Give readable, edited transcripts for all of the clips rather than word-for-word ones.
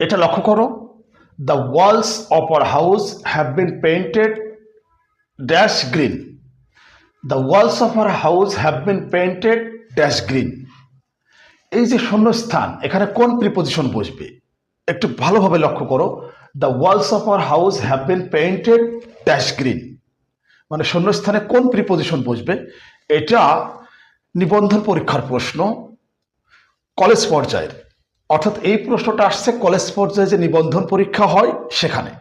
এটা লক্ষ্য করো, the walls of our house have been painted dash green. The walls of our house have been painted dash green. এই যে শূন্যস্থান, এখানে কোন প্রিপোজিশন বসবে একটু ভালোভাবে লক্ষ্য করো। The walls of our house have been painted dash green, মানে শূন্যস্থানে কোন প্রিপোজিশন বসবে। এটা নিবন্ধন পরীক্ষার প্রশ্ন, কলেজ পর্যায়ের। অর্থাৎ এই প্রশ্নটা আসছে কলেজ পর্যায়ে যে নিবন্ধন পরীক্ষা হয় সেখানে।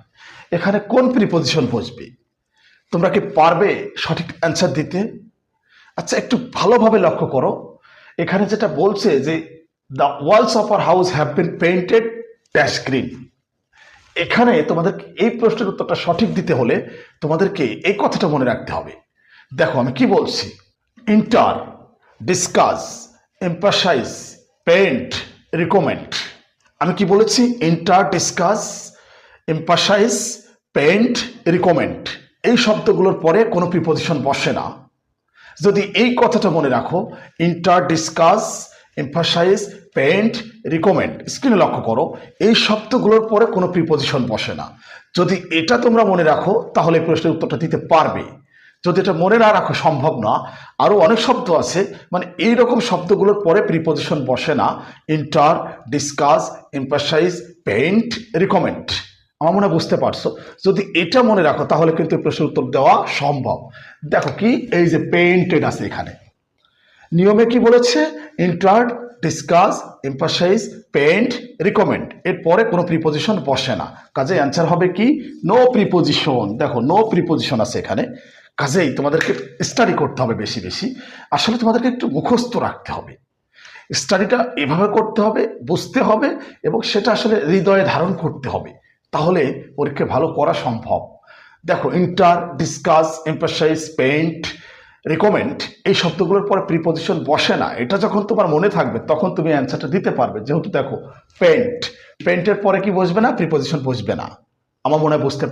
এখানে কোন প্রিপোজিশন বসবে, তোমরা কি পারবে সঠিক অ্যান্সার দিতে? আচ্ছা, একটু ভালোভাবে লক্ষ্য করো, এখানে যেটা বলছে যে the walls of our house have been painted dash green, এখানে তোমাদের এই প্রশ্নের উত্তরটা সঠিক দিতে হলে তোমাদেরকে এই কথাটা মনে রাখতে হবে। দেখো আমি কি বলছি, inter, discuss, emphasise, paint, recommend. আমি কি বলেছি? Inter, discuss, emphasise, paint, recommend. এই শব্দগুলোর পরে কোনো প্রিপোজিশন বসে না। যদি এই কথাটা মনে রাখো, enter, discuss, emphasise, paint, recommend, স্ক্রিনে লক্ষ্য করো, এই শব্দগুলোর পরে কোনো প্রিপোজিশন বসে না। যদি এটা তোমরা মনে রাখো তাহলে এই প্রশ্নের উত্তরটা দিতে পারবে। যদি এটা মনে না রাখো সম্ভব না। আরও অনেক শব্দ আছে, মানে এইরকম শব্দগুলোর পরে প্রিপোজিশন বসে না। Enter, discuss, emphasise, paint, recommend. আমার মনে হয় বুঝতে পারছো। যদি এটা মনে রাখো তাহলে কিন্তু এই প্রশ্নের উত্তর দেওয়া সম্ভব। দেখো কি, এই যে পেইন্টেড আছে এখানে, নিয়মে কি বলেছে? Enter, discuss, emphasise, paint, recommend, এর পরে কোনো প্রিপোজিশন বসে না। কাজে অ্যান্সার হবে কি? No preposition. দেখো নো প্রিপোজিশন আছে এখানে। কাজেই তোমাদেরকে স্টাডি করতে হবে বেশি বেশি। আসলে তোমাদেরকে একটু মুখস্থ রাখতে হবে। স্টাডিটা এভাবে করতে হবে, বুঝতে হবে, এবং সেটা আসলে হৃদয়ে ধারণ করতে হবে, তাহলে পরীক্ষা ভালো করা সম্ভব। দেখো, enter, discuss, emphasise, paint, recommend, এই শব্দগুলোর পরে প্রিপোজিশন বসে না। এটা যখন তোমার মনে থাকবে তখন তুমি অ্যান্সারটা দিতে পারবে। যেহেতু দেখো পেইন্ট, পেইন্টের পরে কি বসবে না? প্রিপোজিশন বসবে না। আমার মনে হয় বুঝতে